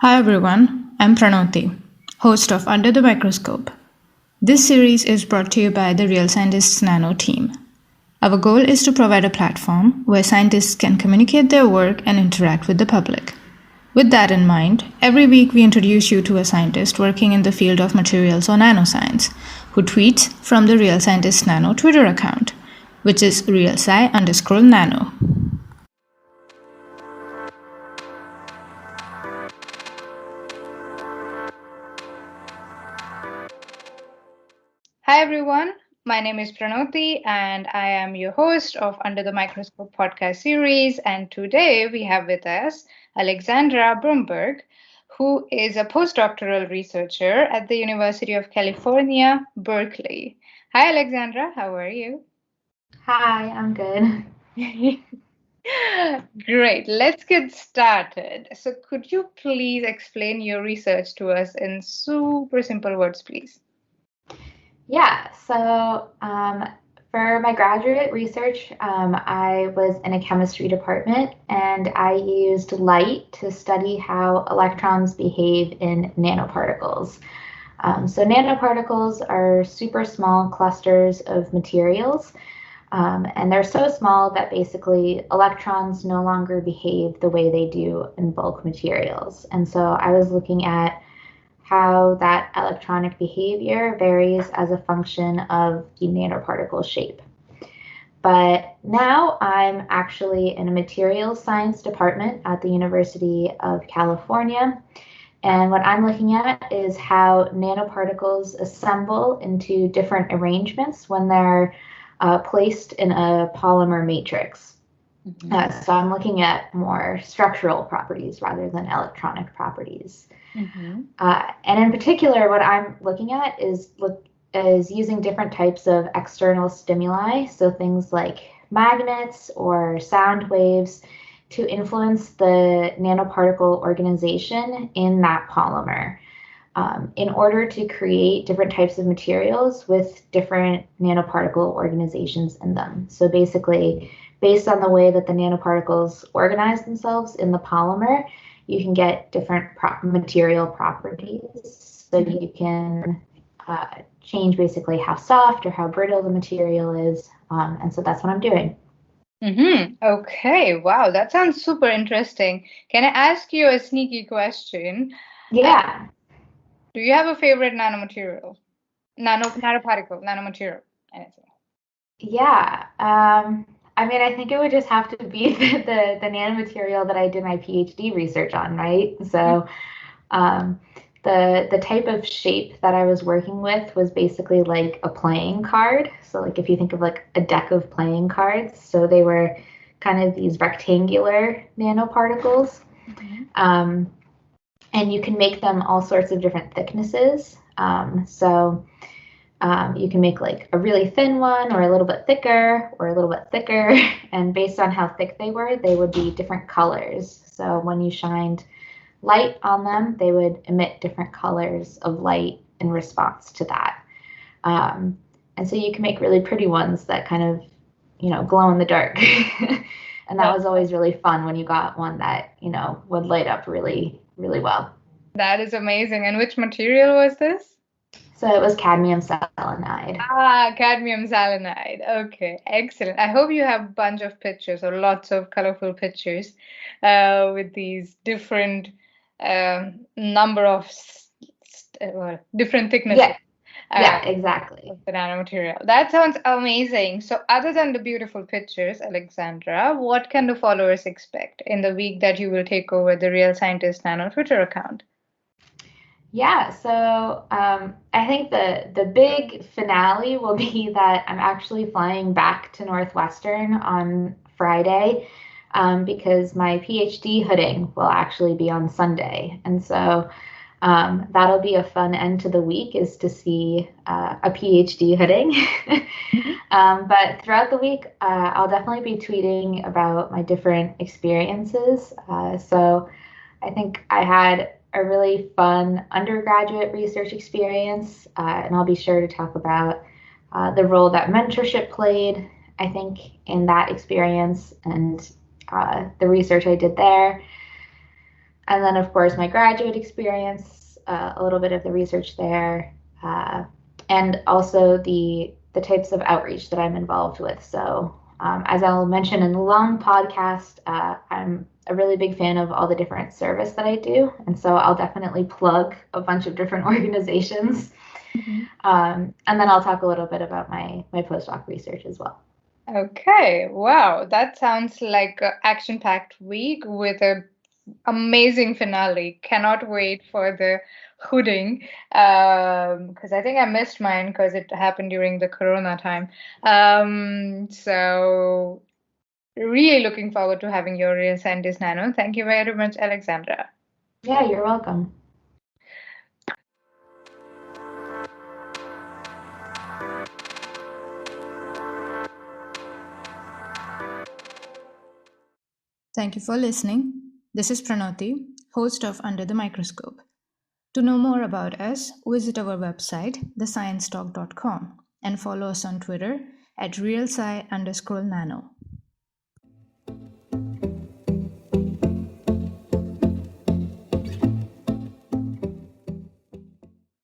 Hi everyone, I'm Pranoti, host of Under the Microscope. This series is brought to you by the Real Scientists Nano team. Our goal is to provide a platform where scientists can communicate their work and interact with the public. With that in mind, every week we introduce you to a scientist working in the field of materials or nanoscience, who tweets from the Real Scientists Nano Twitter account, which is realsci_nano. Hi everyone, my name is Pranoti and I am your host of Under the Microscope podcast series. And today we have with us Alexandra Brumberg, who is a postdoctoral researcher at the University of California, Berkeley. Hi Alexandra, how are you? Hi, I'm good. Great, let's get started. So, could you please explain your research to us in super simple words, please? Yeah, so for my graduate research, I was in a chemistry department and I used light to study how electrons behave in nanoparticles. So nanoparticles are super small clusters of materials, and they're so small that basically electrons no longer behave the way they do in bulk materials. And so I was looking at how that electronic behavior varies as a function of the nanoparticle shape. But now I'm actually in a materials science department at the University of California. And what I'm looking at is how nanoparticles assemble into different arrangements when they're placed in a polymer matrix. So I'm looking at more structural properties rather than electronic properties. And in particular, what I'm looking at is using different types of external stimuli, so things like magnets or sound waves, to influence the nanoparticle organization in that polymer in order to create different types of materials with different nanoparticle organizations in them. So basically, based on the way that the nanoparticles organize themselves in the polymer, you can get different material properties. So you can change basically how soft or how brittle the material is. And so that's what I'm doing. Okay, wow, that sounds super interesting. Can I ask you a sneaky question? Yeah. Do you have a favorite nanomaterial? Nanoparticle, anything? Yeah. I mean, I think it would just have to be the nanomaterial that I did my PhD research on, right? So the type of shape that I was working with was basically like a playing card. So like if you think of like a deck of playing cards, so they were kind of these rectangular nanoparticles. And you can make them all sorts of different thicknesses. You can make like a really thin one or a little bit thicker or a little bit thicker. And based on how thick they were, they would be different colors. So when you shined light on them, they would emit different colors of light in response to that. And so you can make really pretty ones that kind of, glow in the dark. And that was always really fun when you got one that, would light up really, really well. That is amazing. And which material was this? So it was cadmium selenide. Cadmium selenide. Okay, excellent. I hope you have a bunch of pictures or lots of colorful pictures with these different number of different thicknesses. Yeah, exactly. Of the nanomaterial. That sounds amazing. So, other than the beautiful pictures, Alexandra, what can the followers expect in the week that you will take over the Real Scientist Nano Twitter account? Yeah, so I think the big finale will be that I'm actually flying back to Northwestern on Friday because my PhD hooding will actually be on Sunday. And so that'll be a fun end to the week, is to see a PhD hooding. But throughout the week, I'll definitely be tweeting about my different experiences. So I think I had a really fun undergraduate research experience, and I'll be sure to talk about the role that mentorship played, I think, in that experience and the research I did there. And then, of course, my graduate experience, a little bit of the research there, and also the types of outreach that I'm involved with. So, as I'll mention in the long podcast, I'm a really big fan of all the different service that I do, and so I'll definitely plug a bunch of different organizations. Mhm. And then I'll talk a little bit about my postdoc research as well. Okay, wow, that sounds like an action-packed week with a amazing finale. Cannot wait for the hooding because I think I missed mine because it happened during the Corona time. So really looking forward to having your Real Scientist Nano. Thank you very much, Alexandra. Yeah, you're welcome. Thank you for listening. This is Pranoti, host of Under the Microscope. To know more about us, visit our website, thesciencetalk.com, and follow us on Twitter at realsci_nano.